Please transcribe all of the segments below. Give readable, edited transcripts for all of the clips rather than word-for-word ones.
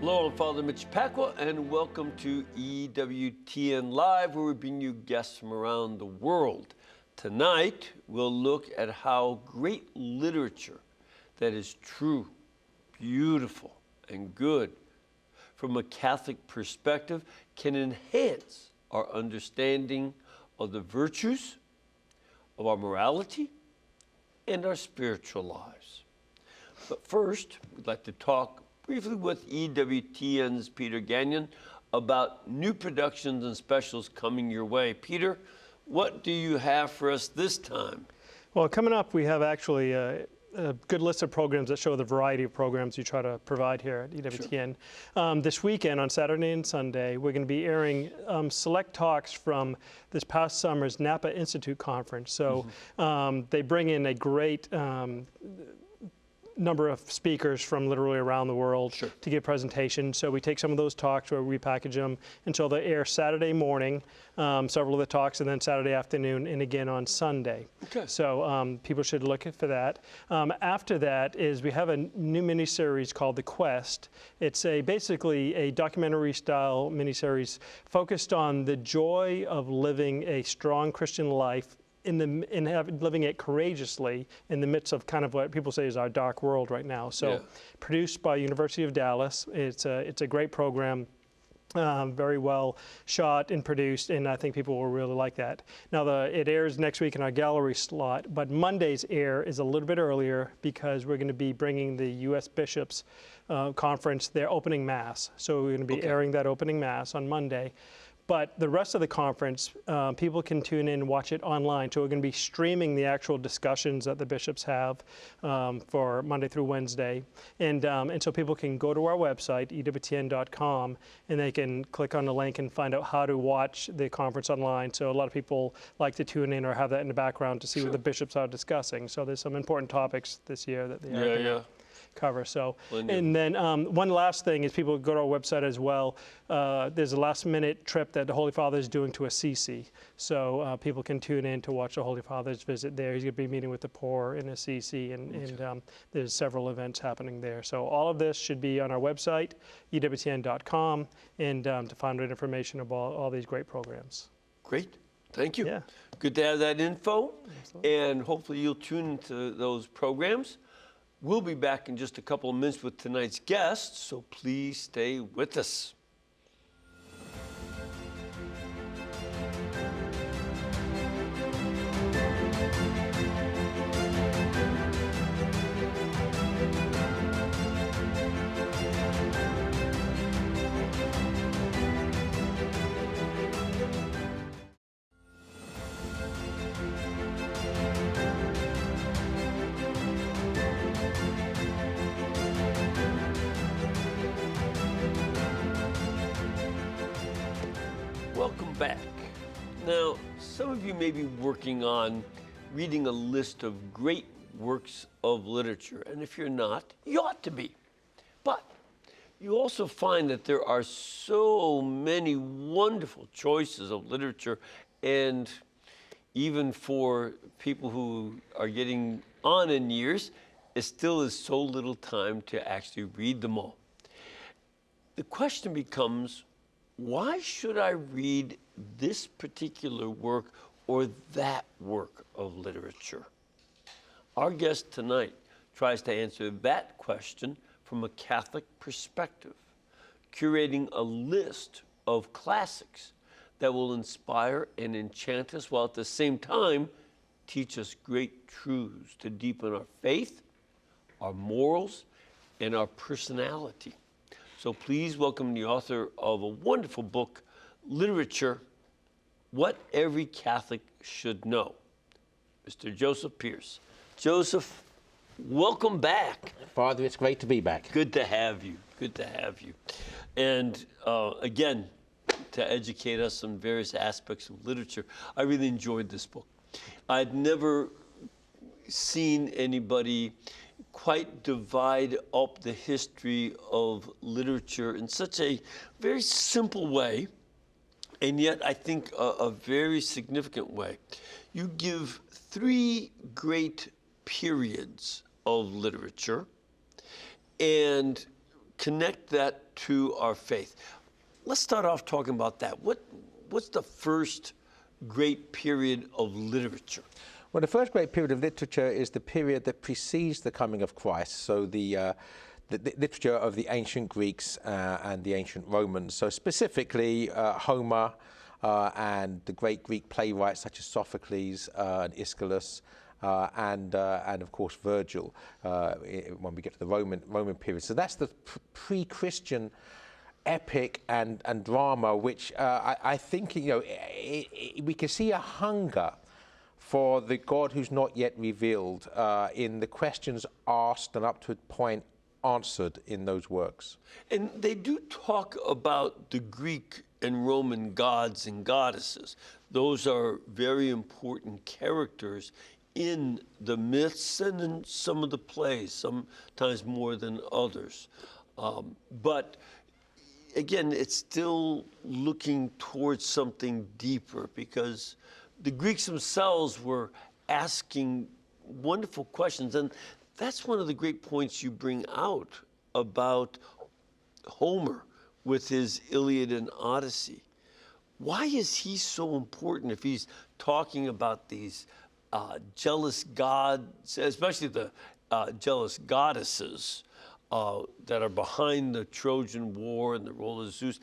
Hello, I'm Father Mitch Pacwa, and welcome to EWTN Live, where we bring you guests from around the world. Tonight, we'll look at how great literature that is true, beautiful, and good from a Catholic perspective can enhance our understanding of the virtues of our morality and our spiritual lives. But first, we'd like to talk briefly with EWTN's Peter Gagnon about new productions and specials coming your way. Peter, what do you have for us this time? Well, coming up, we have actually a good list of programs that show the variety of programs you try to provide here at EWTN. Sure. This weekend, on Saturday and Sunday, we're going to be airing select talks from this past summer's Napa Institute Conference. So they bring in a great number of speakers from literally around the world to give presentations. So we take some of those talks where we package them, and so they air Saturday morning, several of the talks, and then Saturday afternoon, and again on Sunday. Okay. So people should look for that. After that is we have a new miniseries called The Quest. It's basically a documentary style miniseries focused on the joy of living a strong Christian life living it courageously in the midst of kind of what people say is our dark world right now. So produced by University of Dallas. It's a great program. Very well shot and produced, and I think people will really like that. Now, it airs next week in our gallery slot, but Monday's air is a little bit earlier because we're going to be bringing the U.S. Bishops Conference their opening Mass. So we're going to be airing that opening Mass on Monday. But the rest of the conference, people can tune in and watch it online. So we're going to be streaming the actual discussions that the bishops have for Monday through Wednesday. And so people can go to our website, EWTN.com, and they can click on the link and find out how to watch the conference online. So a lot of people like to tune in or have that in the background to see what the bishops are discussing. So there's some important topics this year that they are going to cover. So, and then one last thing is people go to our website as well. There's a last-minute trip that the Holy Father is doing to Assisi. So people can tune in to watch the Holy Father's visit there. He's going to be meeting with the poor in Assisi, and there's several events happening there. So all of this should be on our website, EWTN.com, and to find out information about all these great programs. Great. Thank you. Yeah. Good to have that info. Absolutely. And hopefully you'll tune into those programs. We'll be back in just a couple of minutes with tonight's guest, so please stay with us. Welcome back. Now, some of you may be working on reading a list of great works of literature, and if you're not, you ought to be. But you also find that there are so many wonderful choices of literature, and even for people who are getting on in years, it still is so little time to actually read them all. The question becomes, why should I read this particular work or that work of literature? Our guest tonight tries to answer that question from a Catholic perspective, curating a list of classics that will inspire and enchant us while at the same time teach us great truths to deepen our faith, our morals, and our personality. So please welcome the author of a wonderful book, Literature, What Every Catholic Should Know, Mr. Joseph Pearce. Joseph, welcome back. Father, it's great to be back. Good to have you. Good to have you. And again, to educate us on various aspects of literature. I really enjoyed this book. I'd never seen anybody quite divide up the history of literature in such a very simple way, and yet I think a very significant way. You give three great periods of literature and connect that to our faith. Let's start off talking about that. What's the first great period of literature? Well, the first great period of literature is the period that precedes the coming of Christ. So the literature of the ancient Greeks and the ancient Romans. So specifically Homer and the great Greek playwrights such as Sophocles and Aeschylus. And of course Virgil when we get to the Roman period. So that's the pre-Christian epic and drama, which I think we can see a hunger for the God who's not yet revealed in the questions asked and up to a point answered in those works. And they do talk about the Greek and Roman gods and goddesses. Those are very important characters in the myths and in some of the plays, sometimes more than others. But again, it's still looking towards something deeper, because the Greeks themselves were asking wonderful questions. And that's one of the great points you bring out about Homer with his Iliad and Odyssey. Why is he so important if he's talking about these jealous gods, especially the jealous goddesses that are behind the Trojan War and the role of Zeus?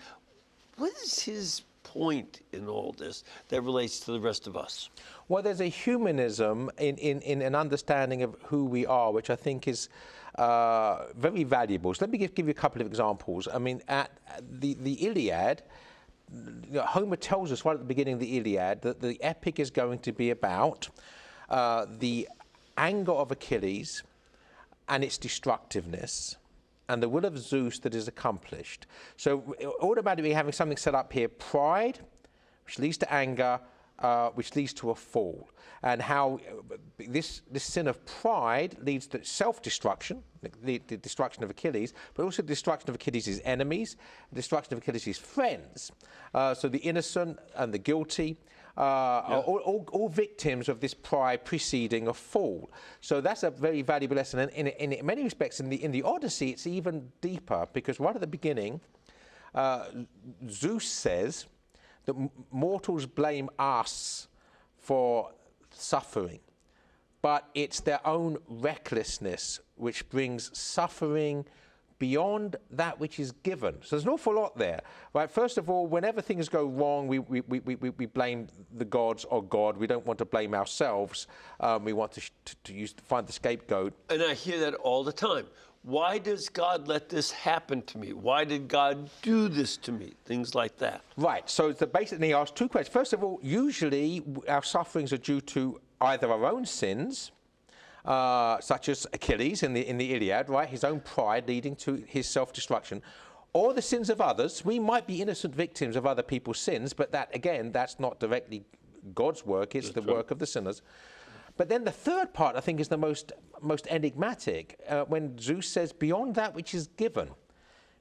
What is his point in all this that relates to the rest of us? Well, there's a humanism in an understanding of who we are, which I think is very valuable. So let me give you a couple of examples. I mean, at the Iliad, Homer tells us right at the beginning of the Iliad that the epic is going to be about the anger of Achilles and its destructiveness, and the will of Zeus that is accomplished. So automatically having something set up here: pride, which leads to anger, which leads to a fall, and how this sin of pride leads to self-destruction, the destruction of Achilles, but also the destruction of Achilles' enemies, the destruction of Achilles' friends. So the innocent and the guilty are all victims of this pride preceding a fall. So that's a very valuable lesson. And in many respects, in the Odyssey, it's even deeper, because right at the beginning, Zeus says that mortals blame us for suffering, but it's their own recklessness which brings suffering beyond that which is given. So there's an awful lot there, right? First of all, whenever things go wrong, we blame the gods or God. We don't want to blame ourselves. We want to find the scapegoat. And I hear that all the time. Why does God let this happen to me? Why did God do this to me? Things like that. Right. So basically ask two questions. First of all, usually our sufferings are due to either our own sins, such as Achilles in the Iliad, right? His own pride leading to his self-destruction, or the sins of others. We might be innocent victims of other people's sins, but that, again, that's not directly God's work. It's the work of the sinners. But then the third part, I think, is the most enigmatic, when Zeus says, beyond that which is given.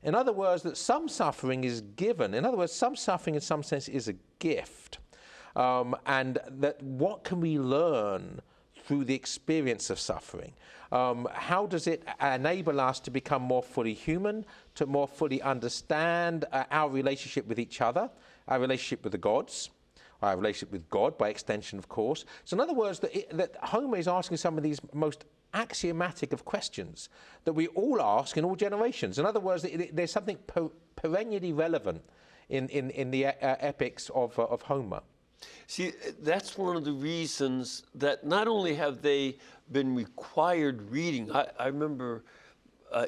In other words, that some suffering is given. In other words, some suffering in some sense is a gift. And that what can we learn through the experience of suffering? How does it enable us to become more fully human, to more fully understand our relationship with each other, our relationship with the gods, our relationship with God by extension, of course? So in other words, that Homer is asking some of these most axiomatic of questions that we all ask in all generations. In other words, there's something perennially relevant in the epics of Homer. See, that's one of the reasons that not only have they been required reading. I remember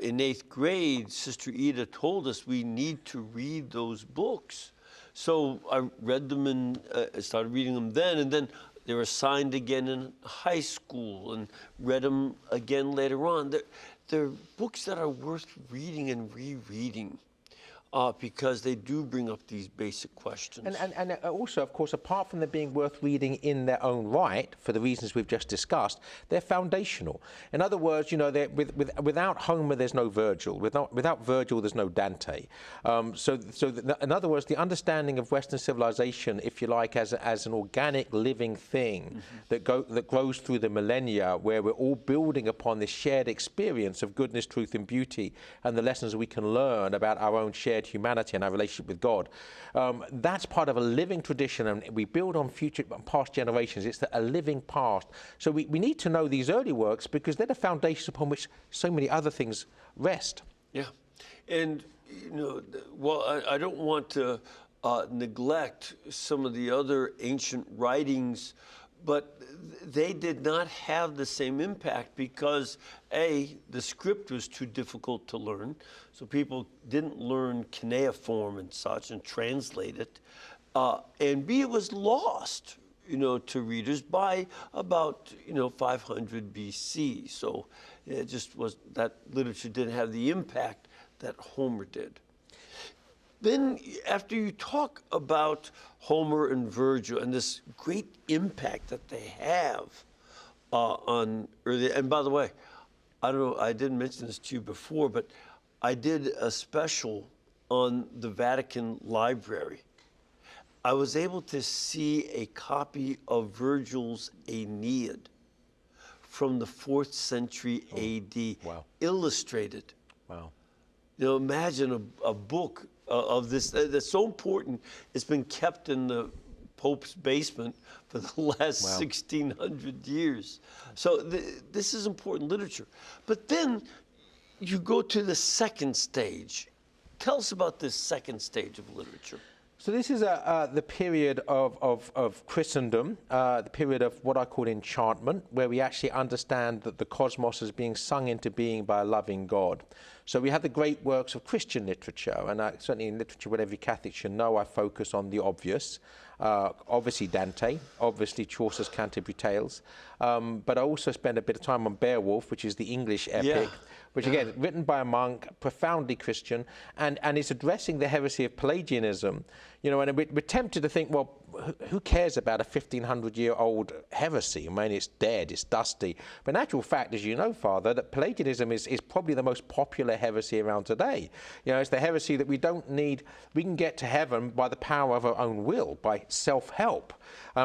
in 8th grade, Sister Ida told us we need to read those books. So I read them and started reading them then, and then they were assigned again in high school and read them again later on. They're books that are worth reading and rereading. because they do bring up these basic questions. And also, of course, apart from them being worth reading in their own right, for the reasons we've just discussed, they're foundational. In other words, you know, without Homer, there's no Virgil. Without Virgil, there's no Dante. In other words, the understanding of Western civilization, if you like, as an organic living thing that grows through the millennia, where we're all building upon this shared experience of goodness, truth, and beauty, and the lessons we can learn about our own shared humanity and our relationship with God. That's part of a living tradition, and we build on future past generations. It's a living past. So we need to know these early works because they're the foundations upon which so many other things rest. Yeah. And, you know, well, I don't want to neglect some of the other ancient writings, but they did not have the same impact because, A, the script was too difficult to learn, so people didn't learn cuneiform and such and translate it, and B, it was lost, you know, to readers by about, 500 BC. So it just was, that literature didn't have the impact that Homer did. Then after you talk about Homer and Virgil and this great impact that they have on early, and by the way, I don't know, I didn't mention this to you before, but I did a special on the Vatican Library. I was able to see a copy of Virgil's Aeneid from the 4th century AD, wow. Illustrated. Wow. You know, imagine a book of this that's so important. It's been kept in the Pope's basement for the last 1,600 years. So this is important literature. But then you go to the second stage. Tell us about this second stage of literature. So this is the period of Christendom, the period of what I call enchantment, where we actually understand that the cosmos is being sung into being by a loving God. So we have the great works of Christian literature, and certainly in literature, what every Catholic should know, I focus on the obvious. Obviously Dante, obviously Chaucer's Canterbury Tales, but I also spend a bit of time on Beowulf, which is the English epic, which again, written by a monk, profoundly Christian, and is addressing the heresy of Pelagianism. You know, and we're tempted to think, well, who cares about a 1,500-year-old heresy? I mean, it's dead, it's dusty. But in actual fact, as you know, Father, that Pelagianism is probably the most popular heresy around today. You know, it's the heresy that we can get to heaven by the power of our own will, by self-help.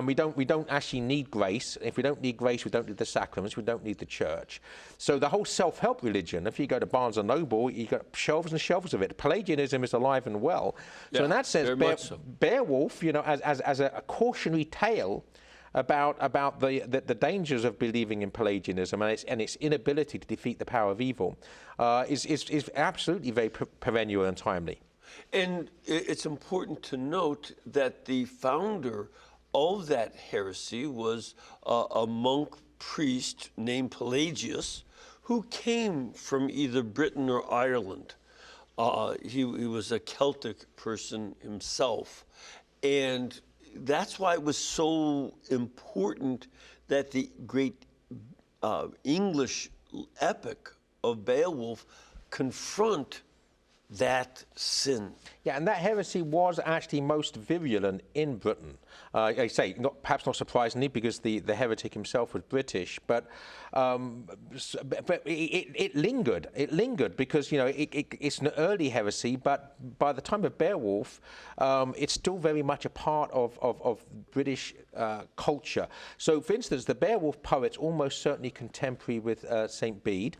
We don't actually need grace. If we don't need grace, we don't need the sacraments, we don't need the church. So the whole self-help religion, if you go to Barnes & Noble, you've got shelves and shelves of it. Pelagianism is alive and well. So in that sense, Beowulf, you know, as a cautionary tale about the dangers of believing in Pelagianism and its inability to defeat the power of evil, is absolutely very perennial and timely. And it's important to note that the founder of that heresy was a monk priest named Pelagius, who came from either Britain or Ireland. He was a Celtic person himself. And that's why it was so important that the great English epic of Beowulf confront that sin. Yeah, and that heresy was actually most virulent in Britain. I say, perhaps not surprisingly, because the heretic himself was British, but it lingered. It lingered because, you know, it's an early heresy, but by the time of Beowulf, it's still very much a part of British culture. So, for instance, the Beowulf poet's almost certainly contemporary with St. Bede.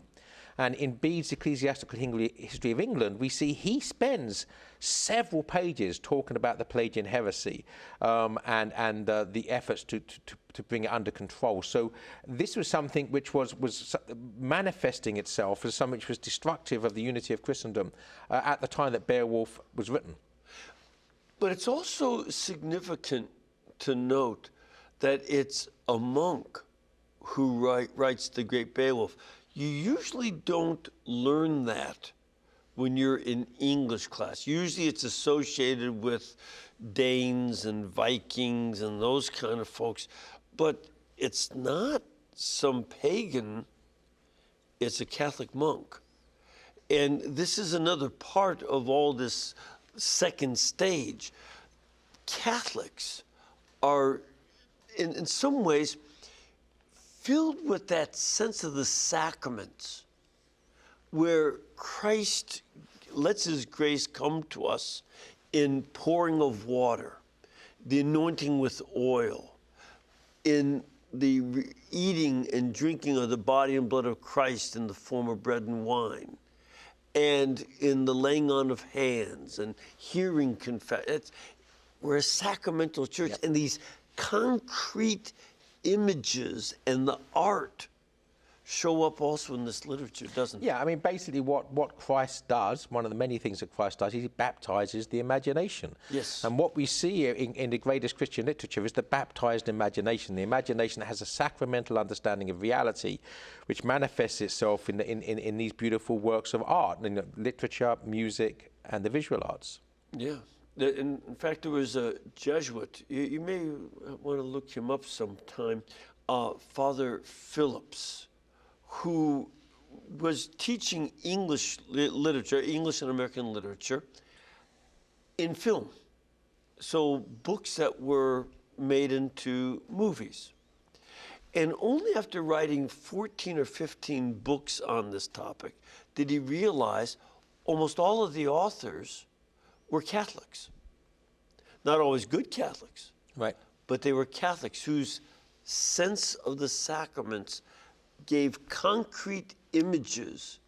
And in Bede's Ecclesiastical History of England, we see he spends several pages talking about the Pelagian heresy and the efforts to bring it under control. So this was something which was manifesting itself as something which was destructive of the unity of Christendom at the time that Beowulf was written. But it's also significant to note that it's a monk who writes the great Beowulf. You usually don't learn that when you're in English class. Usually it's associated with Danes and Vikings and those kind of folks, but it's not some pagan, it's a Catholic monk. And this is another part of all this second stage. Catholics are, in some ways, filled with that sense of the sacraments, where Christ lets his grace come to us in pouring of water, the anointing with oil, in the eating and drinking of the body and blood of Christ in the form of bread and wine, and in the laying on of hands and hearing confession. We're a sacramental church, and these concrete images and the art show up also in this literature, doesn't it? Yeah, I mean, basically what Christ does, one of the many things that Christ does, is he baptizes the imagination. Yes. And what we see in the greatest Christian literature is the baptized imagination, the imagination that has a sacramental understanding of reality, which manifests itself in these beautiful works of art, in literature, music, and the visual arts. Yeah. In fact, there was a Jesuit, you may want to look him up sometime, Father Phillips, who was teaching English literature, English and American literature, in film. So books that were made into movies. And only after writing 14 or 15 books on this topic did he realize almost all of the authors were Catholics. Not always good Catholics, Right. but they were Catholics whose sense of the sacraments gave concrete images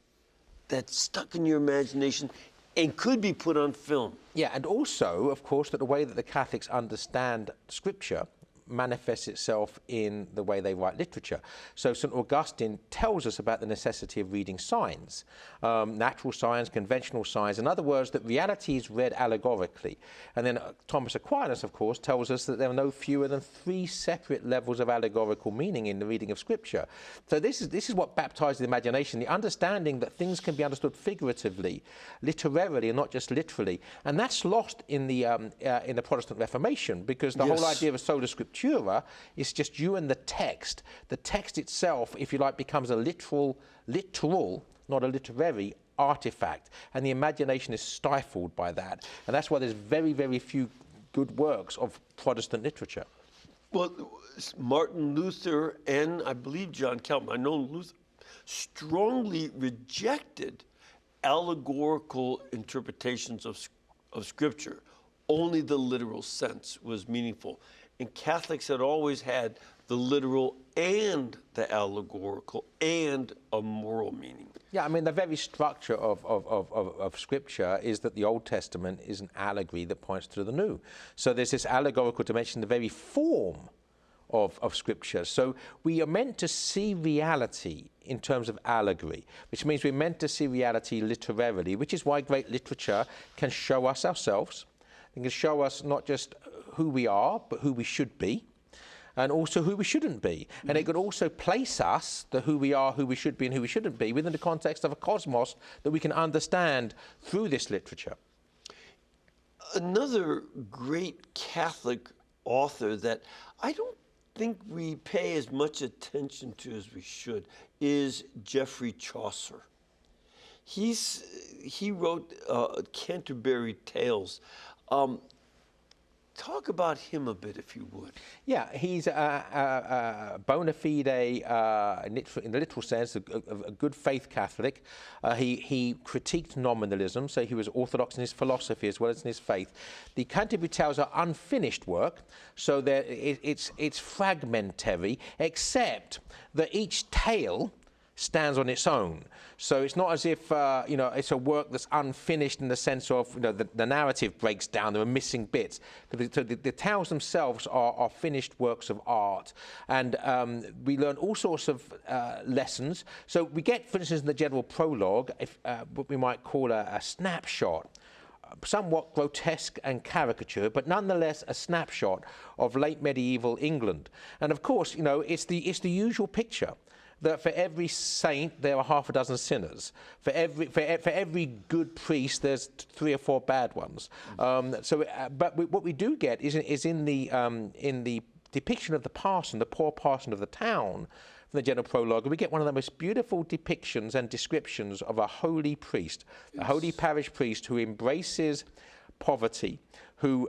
that stuck in your imagination and could be put on film. Yeah, and also, of course, that the way that the Catholics understand Scripture manifests itself in the way they write literature. So St. Augustine tells us about the necessity of reading signs, natural signs, conventional signs. In other words, that reality is read allegorically. And then Thomas Aquinas, of course, tells us that there are no fewer than 3 separate levels of allegorical meaning in the reading of Scripture. So this is what baptizes the imagination, the understanding that things can be understood figuratively, literarily, and not just literally. And that's lost in the Protestant Reformation, because the whole idea of sola scriptura is just you and the text. The text itself, if you like, becomes a literal, not a literary artifact. And the imagination is stifled by that. And that's why there's very, very few good works of Protestant literature. Well, Martin Luther and I believe John Calvin, I know Luther, strongly rejected allegorical interpretations of Scripture. Only the literal sense was meaningful. And Catholics had always had the literal and the allegorical and a moral meaning. Yeah, I mean, the very structure of Scripture is that the Old Testament is an allegory that points to the New. So there's this allegorical dimension, the very form of Scripture. So we are meant to see reality in terms of allegory, which means we're meant to see reality literarily, which is why great literature can show us ourselves. It can show us not just who we are, but who we should be, and also who we shouldn't be. Mm-hmm. And it could also place us, the who we are, who we should be, and who we shouldn't be, within the context of a cosmos that we can understand through this literature. Another great Catholic author that I don't think we pay as much attention to as we should is Geoffrey Chaucer. He wrote Canterbury Tales. Talk about him a bit, if you would. Yeah, he's a bona fide, in the literal sense, a good faith Catholic. He critiqued nominalism, so he was orthodox in his philosophy as well as in his faith. The Canterbury Tales are unfinished work, so it's fragmentary, except that each tale stands on its own. So it's not as if, it's a work that's unfinished in the sense of, the narrative breaks down, there are missing bits. So the tales themselves are finished works of art. And we learn all sorts of lessons. So we get, for instance, in the general prologue, what we might call a snapshot, somewhat grotesque and caricature, but nonetheless a snapshot of late medieval England. And of course, it's the usual picture, that for every saint there are half a dozen sinners. For every good priest there's 3 or 4 bad ones. But what we do get is in the depiction of the parson, the poor parson of the town, from the general prologue, we get one of the most beautiful depictions and descriptions of a holy priest, a holy parish priest who embraces poverty, who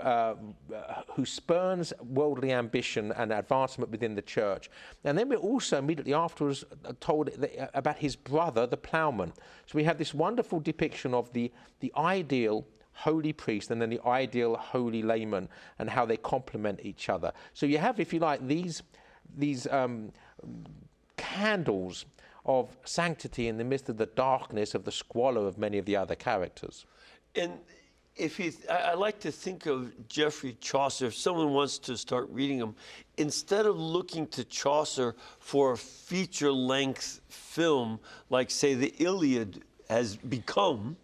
spurns worldly ambition and advancement within the church. And then we're also immediately afterwards told about his brother, the plowman. So we have this wonderful depiction of the ideal holy priest and then the ideal holy layman and how they complement each other. So you have, if you like, these candles of sanctity in the midst of the darkness of the squalor of many of the other characters. And I like to think of Geoffrey Chaucer. If someone wants to start reading him, instead of looking to Chaucer for a feature-length film, like say the Iliad has become,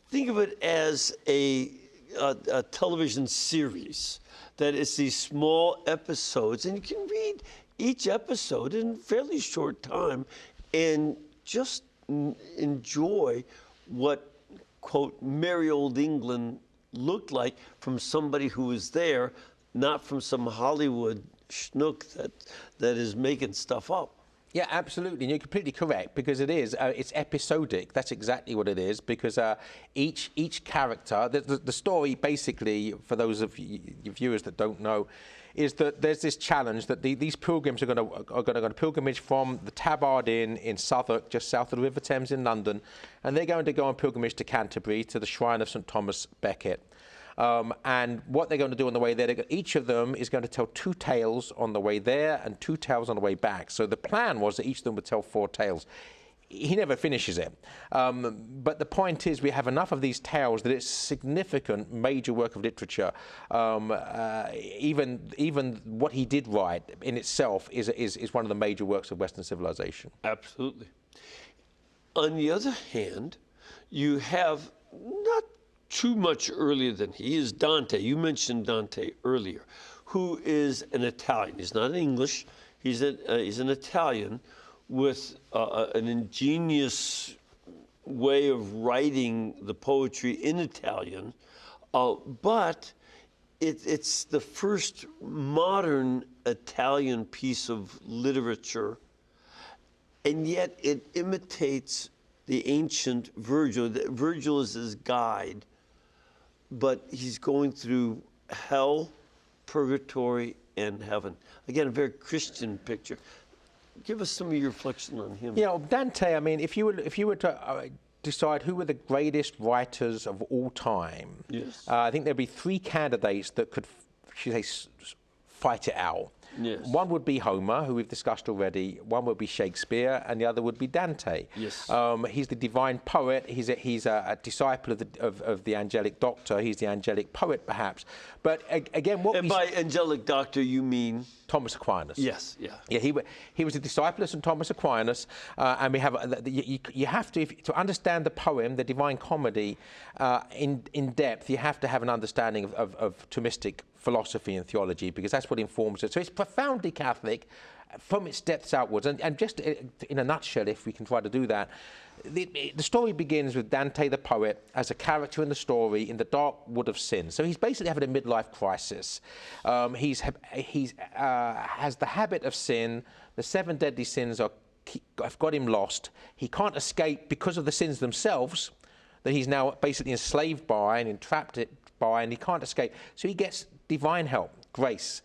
think of it as a television series. That it's these small episodes, and you can read each episode in a fairly short time, and just enjoy what, quote, merry old England looked like from somebody who was there, not from some Hollywood schnook that is making stuff up. Yeah, absolutely, and you're completely correct, because it is, it's episodic. That's exactly what it is, because each character, the story basically, for those of you viewers that don't know, is that there's this challenge that these pilgrims are going to pilgrimage from the Tabard Inn in Southwark, just south of the River Thames in London, and they're going to go on pilgrimage to Canterbury, to the shrine of St Thomas Becket. And what they're going to do on the way there, each of them is going to tell 2 tales on the way there and 2 tales on the way back. So the plan was that each of them would tell 4 tales. He never finishes it. But the point is, we have enough of these tales that it's a significant, major work of literature. Even what he did write in itself is one of the major works of Western civilization. Absolutely. On the other hand, you have not too much earlier than he is Dante. You mentioned Dante earlier, who is an Italian. He's not English. He's an Italian with an ingenious way of writing the poetry in Italian, but it's the first modern Italian piece of literature, and yet it imitates the ancient Virgil. Virgil is his guide, but he's going through hell, purgatory, and heaven. Again, a very Christian picture. Give us some of your reflection on him. You know, Dante, I mean, if you were to decide who were the greatest writers of all time, yes. I think there'd be 3 candidates that could, should I say, fight it out. Yes. One would be Homer, who we've discussed already. One would be Shakespeare, and the other would be Dante. Yes. He's the divine poet. He's a disciple of the angelic doctor. He's the angelic poet, perhaps. But again, what and by angelic doctor, you mean Thomas Aquinas. Yes. Yeah. Yeah, he was a disciple of St. Thomas Aquinas, and we have you have to understand the poem, the Divine Comedy, in depth. You have to have an understanding of Thomistic philosophy and theology, because that's what informs it. So it's profoundly Catholic from its depths outwards. And just in a nutshell, if we can try to do that, the story begins with Dante the poet as a character in the story in the dark wood of sin. So he's basically having a midlife crisis. He has the habit of sin. The 7 deadly sins have got him lost. He can't escape because of the sins themselves that he's now basically enslaved by and entrapped by, and he can't escape. So he gets divine help, grace.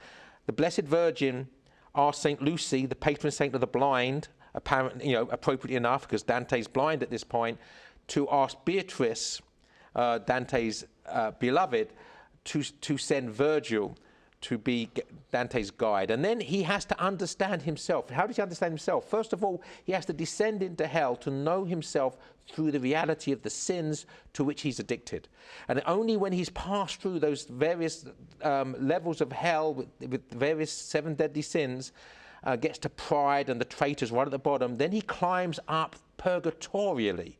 The Blessed Virgin asked St. Lucy, the patron saint of the blind, apparently, appropriately enough, because Dante's blind at this point, to ask Beatrice, Dante's beloved, to send Virgil to be Dante's guide. And then he has to understand himself. How does he understand himself? First of all, he has to descend into hell to know himself through the reality of the sins to which he's addicted. And only when he's passed through those various levels of hell with various 7 deadly sins, gets to pride and the traitors right at the bottom, then he climbs up purgatorially.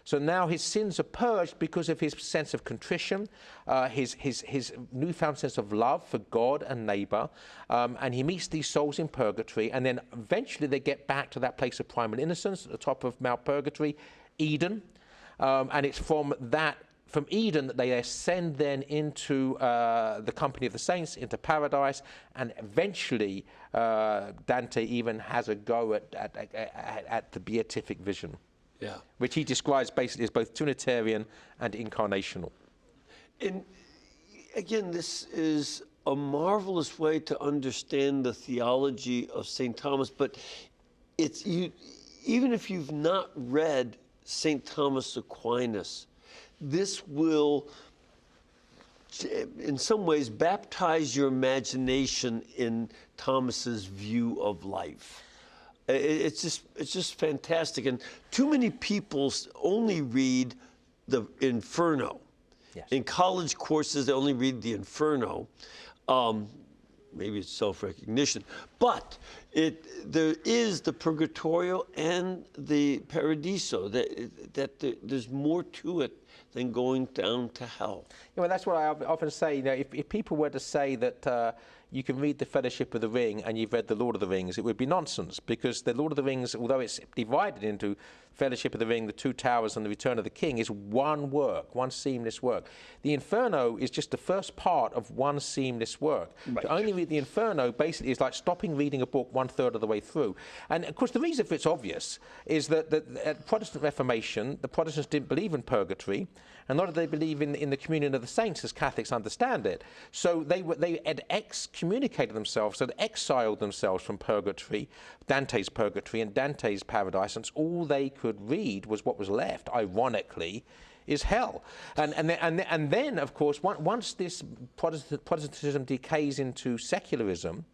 So now his sins are purged because of his sense of contrition, his newfound sense of love for God and neighbor, and he meets these souls in purgatory, and then eventually they get back to that place of primal innocence at the top of Mount Purgatory, Eden, and it's from Eden that they ascend then into the company of the saints, into paradise, and eventually Dante even has a go at the beatific vision. Yeah. Which he describes basically as both Trinitarian and incarnational. And again, this is a marvelous way to understand the theology of St. Thomas, but it's even if you've not read St. Thomas Aquinas, this will, in some ways, baptize your imagination in Thomas's view of life. It's just fantastic. And too many people only read the Inferno. Yes. In college courses, they only read the Inferno. Maybe it's self-recognition, but there is the Purgatorio and the Paradiso. There's more to it than going down to hell. Yeah, well, that's what I often say. You know, if people were to say that you can read the Fellowship of the Ring and you've read the Lord of the Rings, it would be nonsense, because the Lord of the Rings, although it's divided into Fellowship of the Ring, the Two Towers, and the Return of the King, is one work, one seamless work. The Inferno is just the first part of one seamless work. Right. To only read the Inferno basically is like stopping reading a book 1/3 of the way through. And of course, the reason for it's obvious is that at Protestant Reformation, the Protestants didn't believe in purgatory, and nor did they believe in the communion of the saints as Catholics understand it. So they had excommunicated themselves, so they exiled themselves from purgatory, Dante's purgatory and Dante's paradise, and all they could read was what was left, ironically, is hell. And then, of course, once this Protestantism decays into secularism,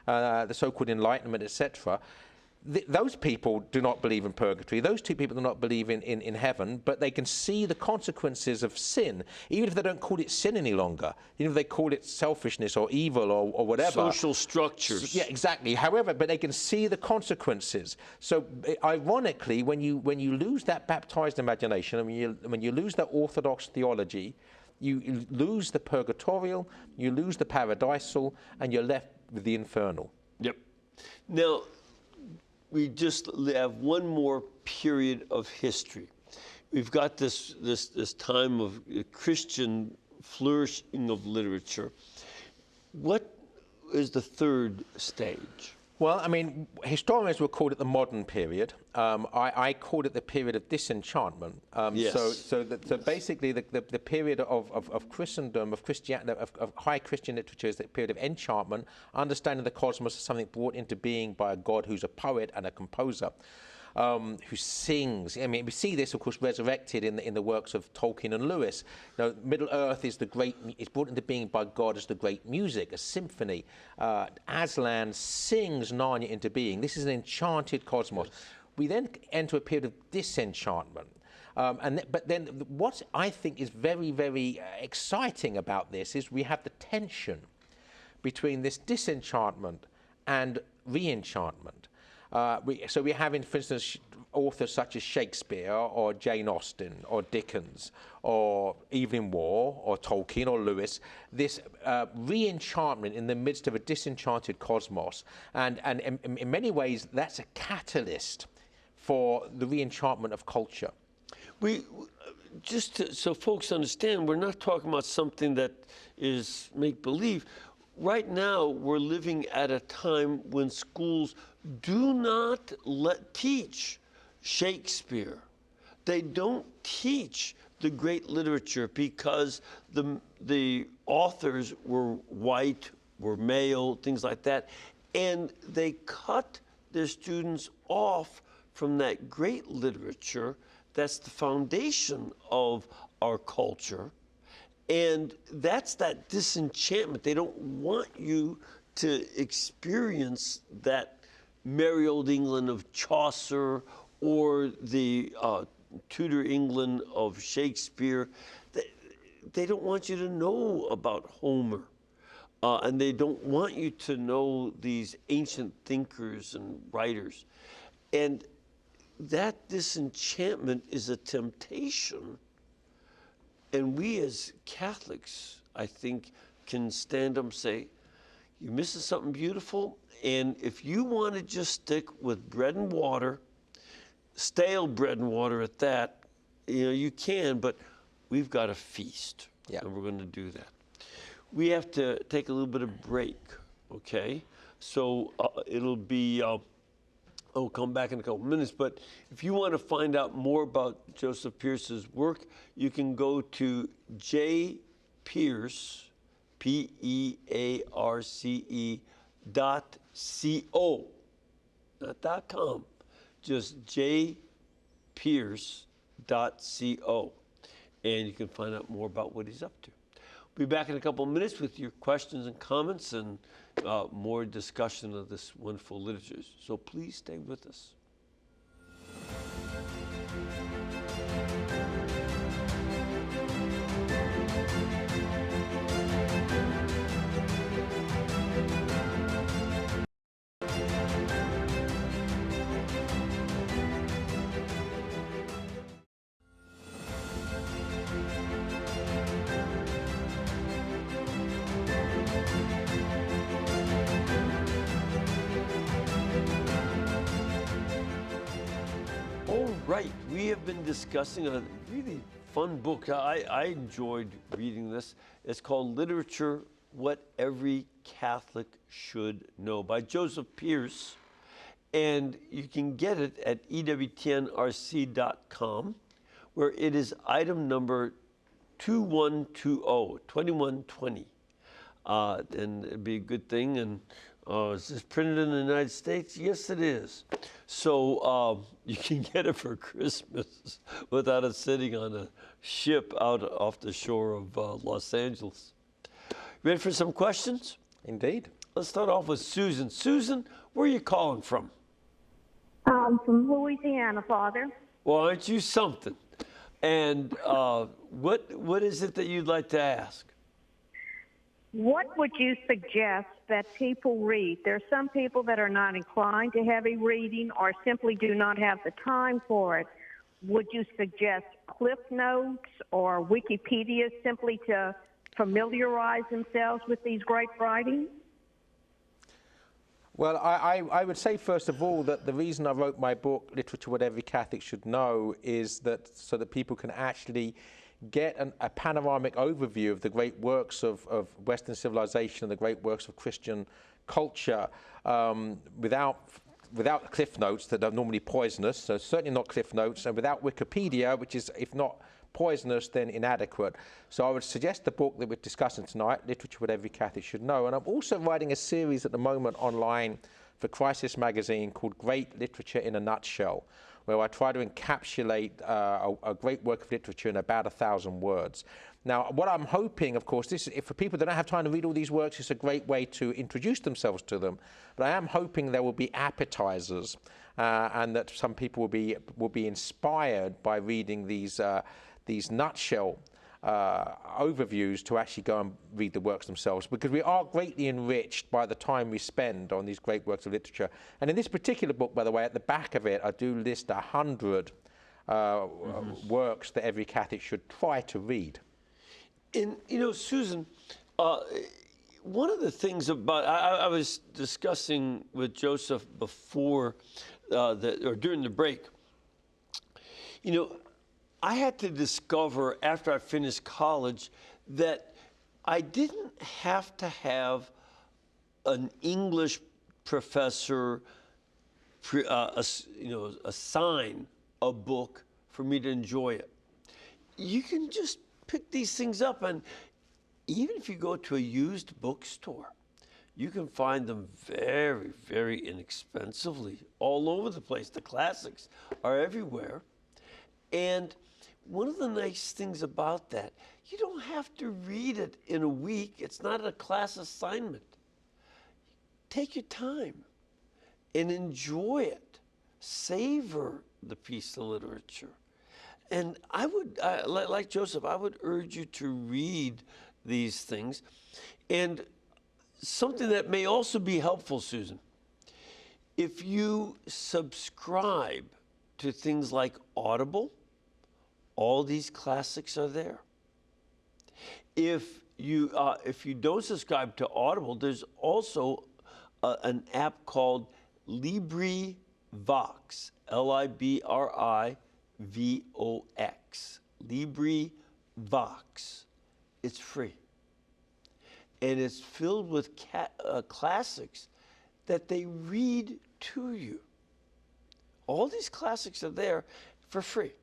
the so-called Enlightenment, etc., those people do not believe in purgatory. Those two people do not believe in heaven, but they can see the consequences of sin, even if they don't call it sin any longer, even if they call it selfishness or evil or whatever. Social structures. Yeah, exactly. However, but they can see the consequences. So, ironically, when you lose that baptized imagination, and when you lose that orthodox theology, you lose the purgatorial, you lose the paradisal, and you're left with the infernal. Yep. Now, we just have one more period of history. We've got this time of Christian flourishing of literature. What is the third stage? Well, I mean, historians will call it the modern period. I call it the period of disenchantment. Yes. So basically, the period of Christendom, of high Christian literature, is the period of enchantment, understanding the cosmos as something brought into being by a God who's a poet and a composer, who sings. I mean, we see this, of course, resurrected in the works of Tolkien and Lewis. You know, Middle Earth is brought into being by God as the great music, a symphony. Aslan sings Narnia into being. This is an enchanted cosmos. Yes. We then enter a period of disenchantment. But then what I think is very, very exciting about this is we have the tension between this disenchantment and re-enchantment. So we have, for instance, authors such as Shakespeare or Jane Austen or Dickens or Evelyn Waugh or Tolkien or Lewis, this re-enchantment in the midst of a disenchanted cosmos. And in many ways, that's a catalyst for the re-enchantment of culture. So folks understand, we're not talking about something that is make-believe. Right now, we're living at a time when schools do not teach Shakespeare. They don't teach the great literature because the authors were white, were male, things like that, and they cut their students off from that great literature that's the foundation of our culture. And that's that disenchantment. They don't want you to experience that merry old England of Chaucer or the Tudor England of Shakespeare. They don't want you to know about Homer. And they don't want you to know these ancient thinkers and writers. And that disenchantment is a temptation. And we as Catholics, I think, can stand up and say, you're missing something beautiful. And if you want to just stick with bread and water, stale bread and water at that, you can, but we've got a feast. Yeah. And we're going to do that. We have to take a little bit of break, okay? So it'll be, I'll come back in a couple minutes, but if you want to find out more about Joseph Pearce's work, you can go to Pearce, Pearce .co, not .com, just jpearce.co, and you can find out more about what he's up to. We'll be back in a couple of minutes with your questions and comments and more discussion of this wonderful literature. So please stay with us. All right, we have been discussing a really fun book. I enjoyed reading this. It's called Literature, What Every Catholic Should Know by Joseph Pearce. And you can get it at ewtnrc.com, where it is item number 2120. And it'd be a good thing. And is this printed in the United States? Yes, it is. So you can get it for Christmas without it sitting on a ship out off the shore of Los Angeles. Ready for some questions? Indeed. Let's start off with Susan. Susan, where are you calling from? From Louisiana, Father. Well, aren't you something? And what is it that you'd like to ask? What would you suggest that people read? There are some people that are not inclined to heavy reading or simply do not have the time for it. Would you suggest Cliff Notes or Wikipedia simply to familiarize themselves with these great writings? Well, I would say, first of all, that the reason I wrote my book, Literature, What Every Catholic Should Know, is that so that people can actually get a panoramic overview of the great works of Western civilization and the great works of Christian culture without Cliff Notes that are normally poisonous, so certainly not Cliff Notes, and without Wikipedia, which is, if not poisonous, then inadequate. So I would suggest the book that we're discussing tonight, Literature, What Every Catholic Should Know. And I'm also writing a series at the moment online for Crisis Magazine called Great Literature in a Nutshell, where I try to encapsulate a great work of literature in about 1,000 words. Now, what I'm hoping, of course, this if for people that don't have time to read all these works, it's a great way to introduce themselves to them. But I am hoping there will be appetizers, and that some people will be inspired by reading these nutshell overviews to actually go and read the works themselves, because we are greatly enriched by the time we spend on these great works of literature. And in this particular book, by the way, at the back of it, I do list 100 works that every Catholic should try to read. And, you know, Susan, one of the things about, I was discussing with Joseph before, or during the break, you know, I had to discover after I finished college that I didn't have to have an English professor, assign a book for me to enjoy it. You can just pick these things up, and even if you go to a used bookstore, you can find them very, very inexpensively all over the place. The classics are everywhere. And one of the nice things about that, you don't have to read it in a week. It's not a class assignment. Take your time and enjoy it. Savor the piece of literature. And I would, like Joseph, I would urge you to read these things. And something that may also be helpful, Susan, if you subscribe to things like Audible, all these classics are there. If you don't subscribe to Audible, there's also an app called LibriVox, LibriVox, LibriVox. It's free, and it's filled with classics that they read to you. All these classics are there for free.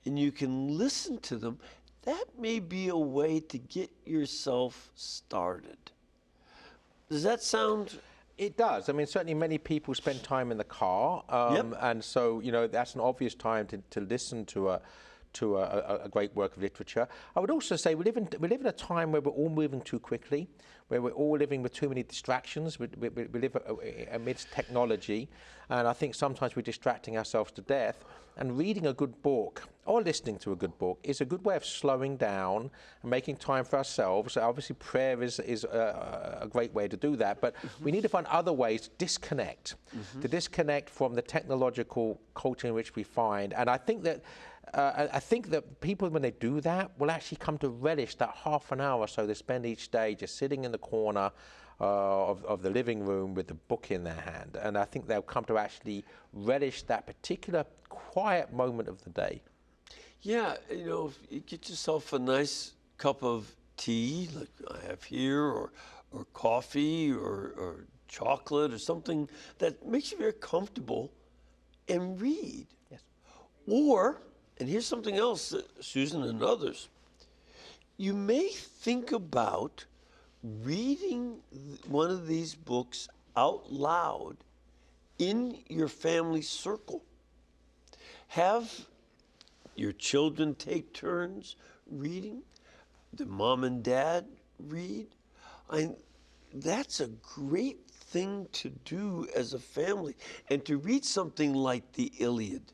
And you can listen to them that may be a way to get yourself started. Does that sound? It does. I mean, certainly many people spend time in the car, Yep. and so that's an obvious time to listen to a great work of literature. I would also say we live in a time where we're all moving too quickly, where we're all living with too many distractions. We live amidst technology, and I think sometimes we're distracting ourselves to death. And reading a good book or listening to a good book is a good way of slowing down and making time for ourselves. Obviously, prayer is a great way to do that, but we need to find other ways to disconnect, from the technological culture in which we find. And I think that people, when they do that, will actually come to relish that half an hour or so they spend each day just sitting in the corner of the living room with the book in their hand. And I think they'll come to actually relish that particular quiet moment of the day. Yeah, if you get yourself a nice cup of tea, like I have here, or coffee, or chocolate, or something that makes you very comfortable, and read. Yes. Or, and here's something else, Susan and others, you may think about reading one of these books out loud in your family circle. Have your children take turns reading, the mom and dad read. That's a great thing to do as a family, and to read something like the Iliad,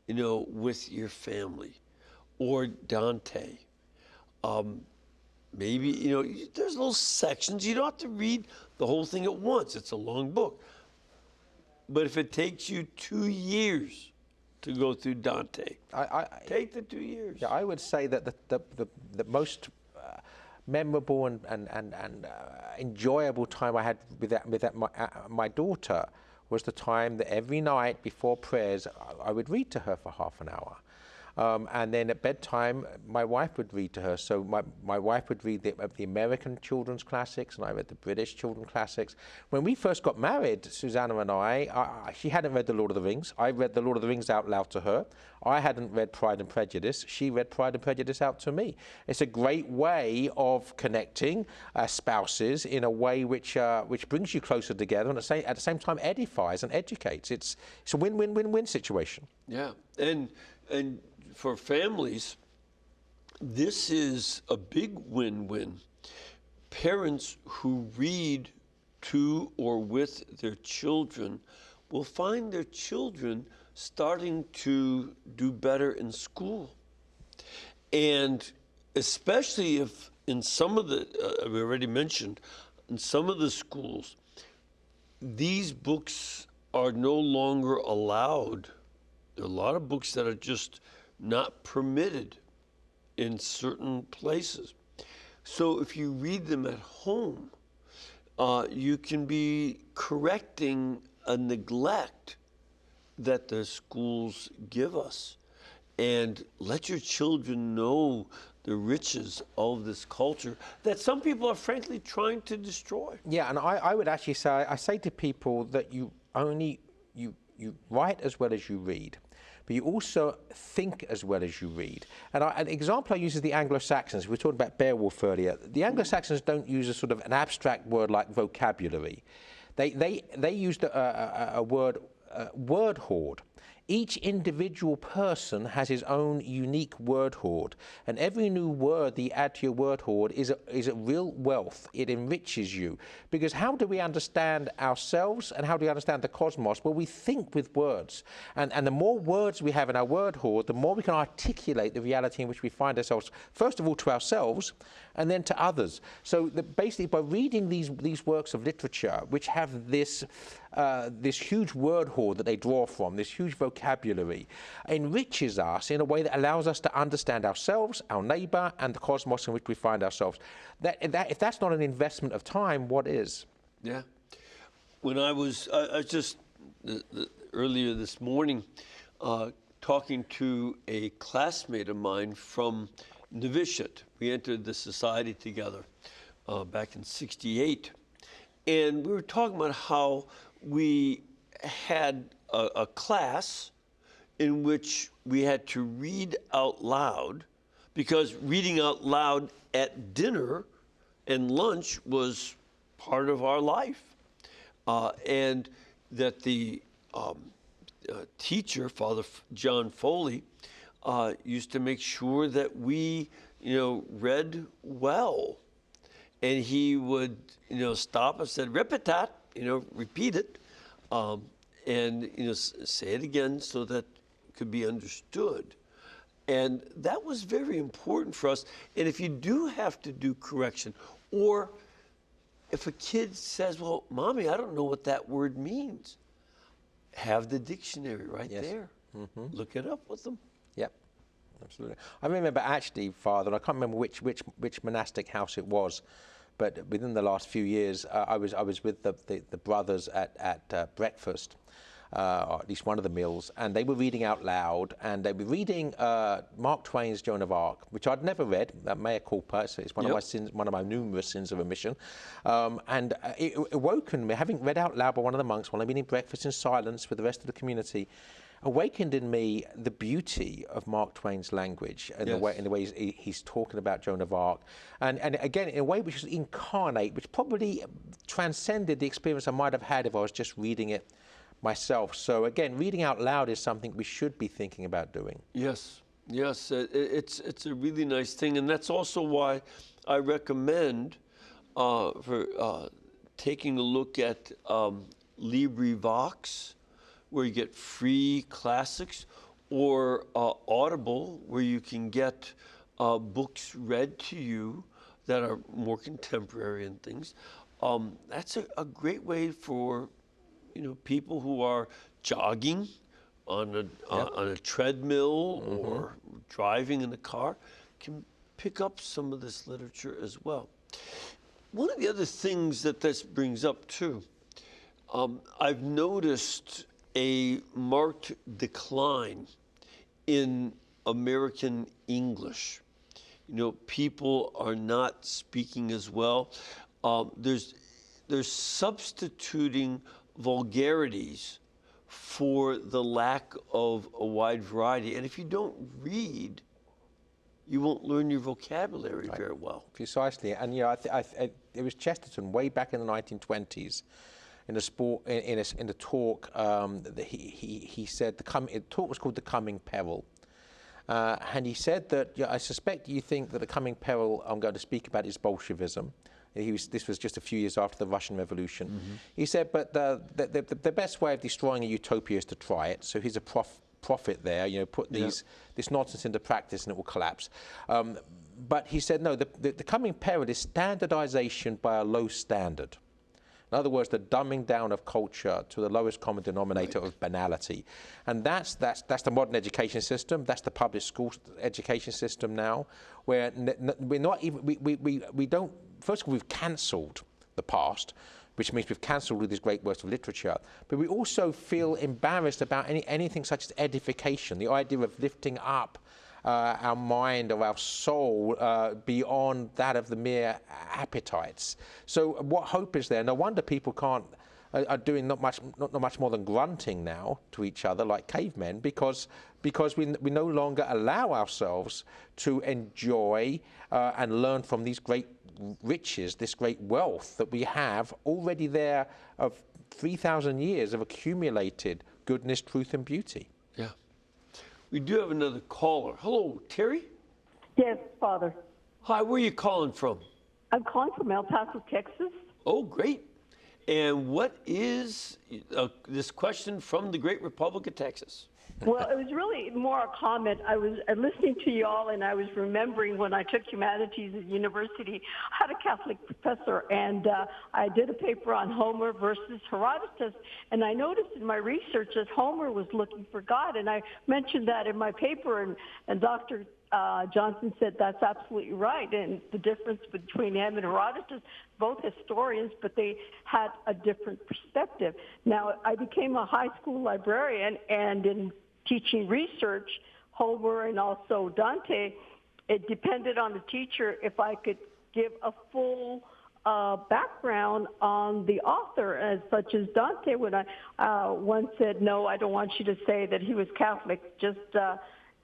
with your family, or Dante. Maybe, there's little sections. You don't have to read the whole thing at once. It's a long book. But if it takes you 2 years to go through Dante, take the 2 years. Yeah, I would say that the most memorable and enjoyable time I had with my daughter was the time that every night before prayers I would read to her for half an hour. And then at bedtime, my wife would read to her. So my wife would read the American children's classics, and I read the British children's classics. When we first got married, Susanna and I, she hadn't read The Lord of the Rings. I read The Lord of the Rings out loud to her. I hadn't read Pride and Prejudice. She read Pride and Prejudice out to me. It's a great way of connecting spouses in a way which brings you closer together, and at the same time edifies and educates. It's a win-win-win-win situation. Yeah, and for families, this is a big win-win. Parents who read to or with their children will find their children starting to do better in school. And especially if in some of the, we already mentioned, in some of the schools, these books are no longer allowed. There are a lot of books that are just not permitted in certain places. So if you read them at home, you can be correcting a neglect that the schools give us, and let your children know the riches of this culture that some people are frankly trying to destroy. Yeah, and I would actually say, I say to people that you write as well as you read, but you also think as well as you read. And an example I use is the Anglo-Saxons. We were talking about Beowulf earlier. The Anglo-Saxons don't use a sort of an abstract word like vocabulary. They used a word hoard. Each individual person has his own unique word hoard, and every new word that you add to your word hoard is a real wealth. It enriches you, because how do we understand ourselves and how do we understand the cosmos? Well, we think with words, and the more words we have in our word hoard, the more we can articulate the reality in which we find ourselves, first of all to ourselves, and then to others. So basically, by reading these works of literature, which have this huge word hoard that they draw from, this huge vocabulary, enriches us in a way that allows us to understand ourselves, our neighbor, and the cosmos in which we find ourselves. If that's not an investment of time, what is? Yeah. When I was just earlier this morning talking to a classmate of mine from Novitiate. We entered the society together back in '68. And we were talking about how we had a class in which we had to read out loud, because reading out loud at dinner and lunch was part of our life. And that the teacher, Father John Foley, used to make sure that we, read well. And he would, stop and said, "Repetat," repeat it, and, say it again so that it could be understood. And that was very important for us. And if you do have to do correction, or if a kid says, "Well, Mommy, I don't know what that word means," have the dictionary right there. Look it up with them. Yep, absolutely. I remember actually, Father, and I can't remember which monastic house it was, but within the last few years, I was with the brothers at breakfast, or at least one of the meals, and they were reading out loud, and they were reading Mark Twain's Joan of Arc, which I'd never read. Mea culpa, so it's one of my sins, one of my numerous sins of omission, and it awoken me, having read out loud by one of the monks while I'd been eating breakfast in silence with the rest of the community. Awakened in me the beauty of Mark Twain's language and the way he's talking about Joan of Arc, and again in a way which is incarnate, which probably transcended the experience I might have had if I was just reading it myself. So again, reading out loud is something we should be thinking about doing. Yes, it's a really nice thing, and that's also why I recommend for taking a look at LibriVox, where you get free classics, or Audible, where you can get books read to you that are more contemporary and things. That's a great way for people who are jogging on a treadmill or driving in the car, can pick up some of this literature as well. One of the other things that this brings up too, I've noticed a marked decline in American English. People are not speaking as well. There's substituting vulgarities for the lack of a wide variety. And if you don't read, you won't learn your vocabulary very well. Precisely. And it was Chesterton way back in the 1920s. In a talk, he said the talk was called "The Coming Peril," and he said that I suspect you think that the coming peril I'm going to speak about is Bolshevism. This was just a few years after the Russian Revolution. He said, but the best way of destroying a utopia is to try it. So he's a prophet there. Put this nonsense into practice and it will collapse. But he said no. The coming peril is standardization by a low standard. In other words, the dumbing down of culture to the lowest common denominator of banality. And that's the modern education system. That's the public school education system now, where we're not even, we don't, first of all, we've cancelled the past, which means we've cancelled all these great works of literature, but we also feel embarrassed about anything such as edification, the idea of lifting up our mind or our soul beyond that of the mere appetites. So what hope is there? No wonder people are doing not much more than grunting now to each other like cavemen, because we no longer allow ourselves to enjoy and learn from these great riches, this great wealth that we have already there of 3,000 years of accumulated goodness, truth, and beauty. Yeah. We do have another caller. Hello, Terry? Yes, Father. Hi, where are you calling from? I'm calling from El Paso, Texas. Oh, great. And what is this question from the great Republic of Texas? Well, it was really more a comment. I was listening to you all, and I was remembering when I took humanities at university, I had a Catholic professor, and I did a paper on Homer versus Herodotus, and I noticed in my research that Homer was looking for God, and I mentioned that in my paper, and Dr. Johnson said that's absolutely right, and the difference between him and Herodotus, both historians, but they had a different perspective. Now, I became a high school librarian, and in teaching research, Homer and also Dante, it depended on the teacher if I could give a full background on the author, as such as Dante, when I once said, no, I don't want you to say that he was Catholic, just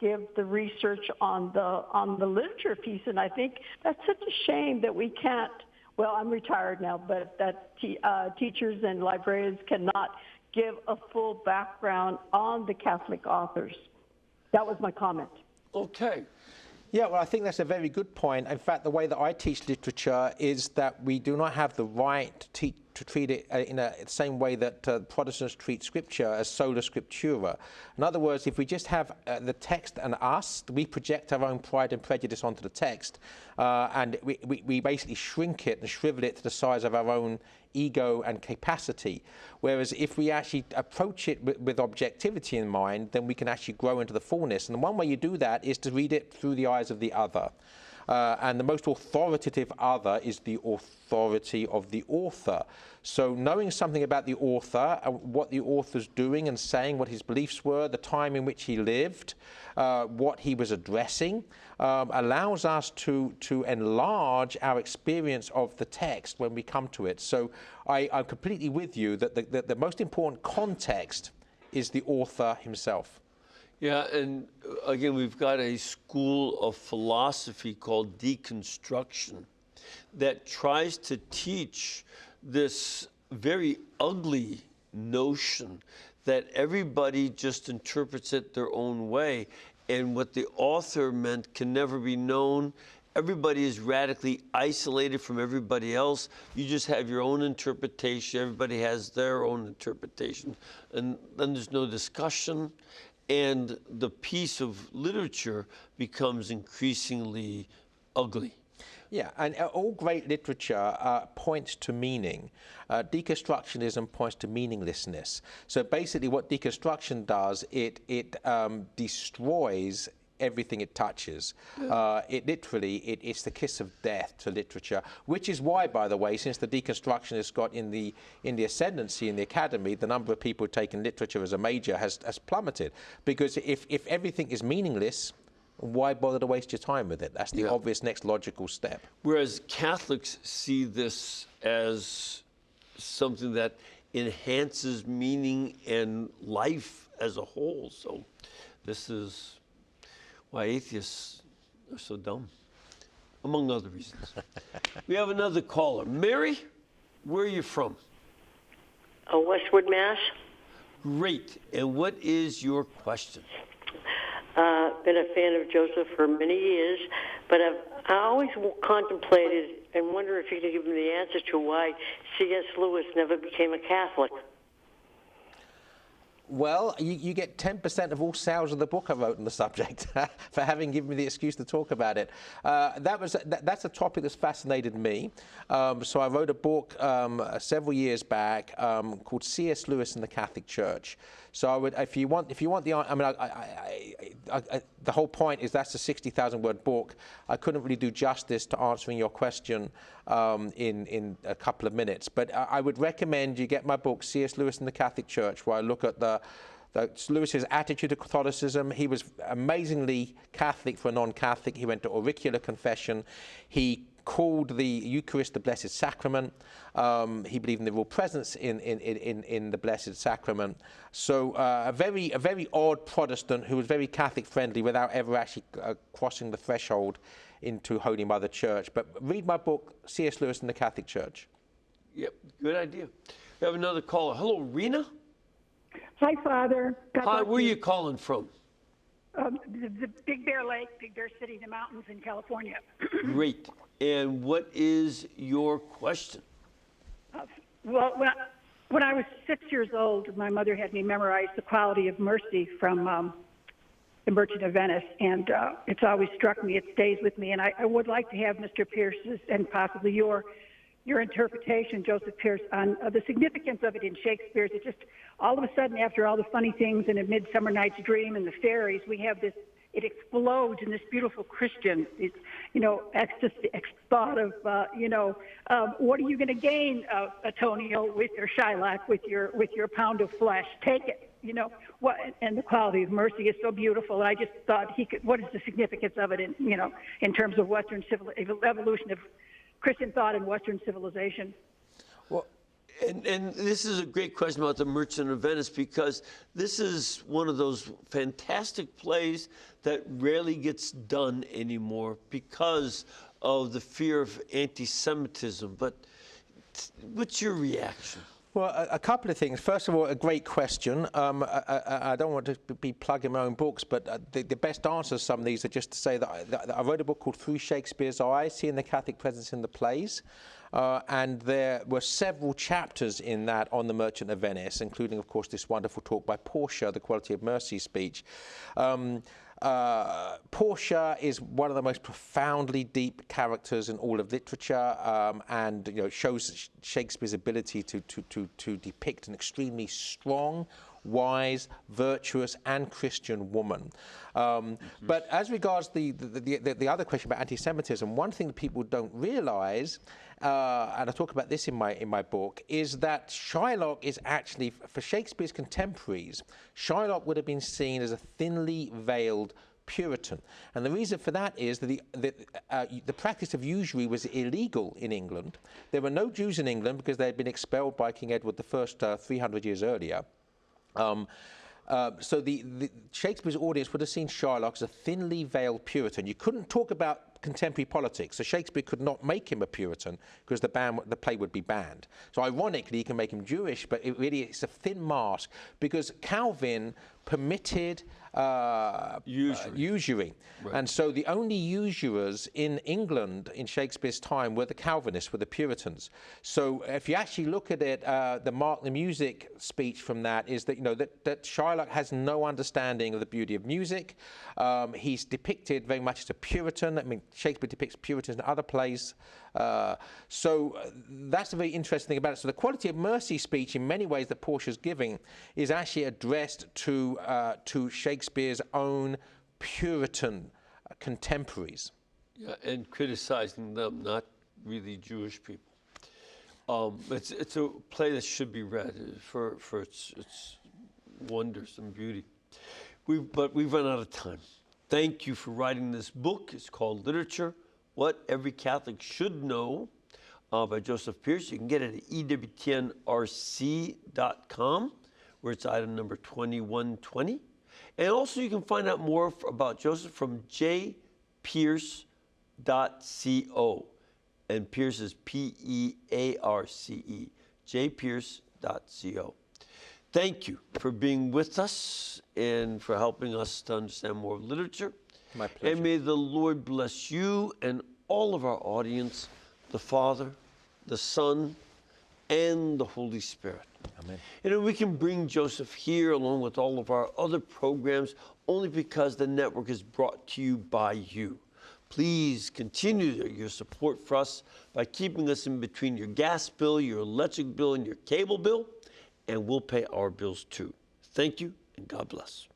give the research on the literature piece. And I think that's such a shame that we can't. Well, I'm retired now, but that teachers and librarians cannot give a full background on the Catholic authors. That was my comment. Okay. Yeah, well, I think that's a very good point. In fact, the way that I teach literature is that we do not have the right to treat it in the same way that Protestants treat Scripture as sola scriptura. In other words, if we just have the text and us, we project our own pride and prejudice onto the text, and we basically shrink it and shrivel it to the size of our own ego and capacity. Whereas if we actually approach it with objectivity in mind, then we can actually grow into the fullness. And one way you do that is to read it through the eyes of the other. And the most authoritative other is the authority of the author. So knowing something about the author, what the author's doing and saying, what his beliefs were, the time in which he lived, what he was addressing, allows us to enlarge our experience of the text when we come to it. So I'm completely with you that the most important context is the author himself. Yeah, and again, we've got a school of philosophy called deconstruction that tries to teach this very ugly notion that everybody just interprets it their own way, and what the author meant can never be known. Everybody is radically isolated from everybody else. You just have your own interpretation. Everybody has their own interpretation, and then there's no discussion. And the piece of literature becomes increasingly ugly. Yeah, and all great literature points to meaning. Deconstructionism points to meaninglessness. So basically what deconstruction does, it destroys everything it touches. It's the kiss of death to literature, which is why, by the way, since the deconstructionists got in the ascendancy in the academy, the number of people taking literature as a major has plummeted. Because if everything is meaningless, why bother to waste your time with it? That's the obvious next logical step. Whereas Catholics see this as something that enhances meaning and life as a whole. So this is why atheists are so dumb, among other reasons. We have another caller. Mary, where are you from? Westwood, Mass. Great. And what is your question? Been a fan of Joseph for many years, but I always contemplated and wonder if you could give me the answer to why C.S. Lewis never became a Catholic. Well, you get 10% of all sales of the book I wrote on the subject for having given me the excuse to talk about it. That's a topic that's fascinated me. So I wrote a book several years back called C.S. Lewis and the Catholic Church. So I would, if you want the, I mean, the whole point is that's a 60,000-word book. I couldn't really do justice to answering your question in a couple of minutes. But I would recommend you get my book, C.S. Lewis and the Catholic Church, where I look at Lewis's attitude to Catholicism. He was amazingly Catholic for a non-Catholic. He went to auricular confession. He called the Eucharist the Blessed Sacrament. He believed in the real presence in the Blessed Sacrament. So a very odd Protestant who was very Catholic friendly without ever actually crossing the threshold into Holy Mother Church. But read my book, C.S. Lewis and the Catholic Church. Yep, good idea. We have another caller. Hello, Rena. Hi, Father. God Hi, bless where are you. you calling from? The Big Bear Lake, Big Bear City, the mountains in California. Great. And what is your question? Well, when I was 6 years old, my mother had me memorize The Quality of Mercy from The Merchant of Venice, and it's always struck me. It stays with me, and I would like to have Mr. Pierce's and possibly your interpretation, Joseph Pierce, on the significance of it in Shakespeare's. It just, all of a sudden, after all the funny things in A Midsummer Night's Dream and the fairies, we have this, it explodes in this beautiful Christian, it's, ecstasy, thought of, what are you going to gain, Antonio, with your Shylock, with your pound of flesh? Take it, and The Quality of Mercy is so beautiful. And I just thought what is the significance of it in terms of Western evolution of Christian thought and Western civilization? Well, And this is a great question about The Merchant of Venice, because this is one of those fantastic plays that rarely gets done anymore because of the fear of anti-Semitism. But what's your reaction? Well, a couple of things. First of all, a great question. I don't want to be plugging my own books, but the best answer to some of these are just to say that I wrote a book called Through Shakespeare's Eyes, Seeing the Catholic Presence in the Plays. And there were several chapters in that on The Merchant of Venice, including, of course, this wonderful talk by Portia, the Quality of Mercy speech. Portia is one of the most profoundly deep characters in all of literature, and shows Shakespeare's ability to depict an extremely strong, wise, virtuous, and Christian woman. But as regards the other question about anti-Semitism, one thing that people don't realise, and I talk about this in my book, is that Shylock is actually, for Shakespeare's contemporaries, Shylock would have been seen as a thinly veiled Puritan. And the reason for that is that the practice of usury was illegal in England. There were no Jews in England because they had been expelled by King Edward I 300 years earlier. So the Shakespeare's audience would have seen Shylock as a thinly veiled Puritan. You couldn't talk about contemporary politics, so Shakespeare could not make him a Puritan because the play would be banned. So ironically, you can make him Jewish, but it's a thin mask because Calvin permitted usury. Right. And so the only usurers in England in Shakespeare's time were the Calvinists, were the Puritans. So if you actually look at it, the Mark the Music speech from that is that that Shylock has no understanding of the beauty of music. He's depicted very much as a Puritan. I mean, Shakespeare depicts Puritans in other plays. So that's the very interesting thing about it. So the Quality of Mercy speech, in many ways, that Portia's giving, is actually addressed to Shakespeare's own Puritan contemporaries. Yeah, and criticizing them, not really Jewish people. It's a play that should be read for its wonders and beauty. But we've run out of time. Thank you for writing this book. It's called Literature, What Every Catholic Should Know, by Joseph Pearce. You can get it at ewtnrc.com, where it's item number 2120. And also you can find out more about Joseph from jpearce.co. And Pearce is P-E-A-R-C-E, jpearce.co. Thank you for being with us and for helping us to understand more of literature. My pleasure. And may the Lord bless you and all of our audience, the Father, the Son, and the Holy Spirit. Amen. And we can bring Joseph here along with all of our other programs only because the network is brought to you by you. Please continue your support for us by keeping us in between your gas bill, your electric bill, and your cable bill, and we'll pay our bills too. Thank you, and God bless.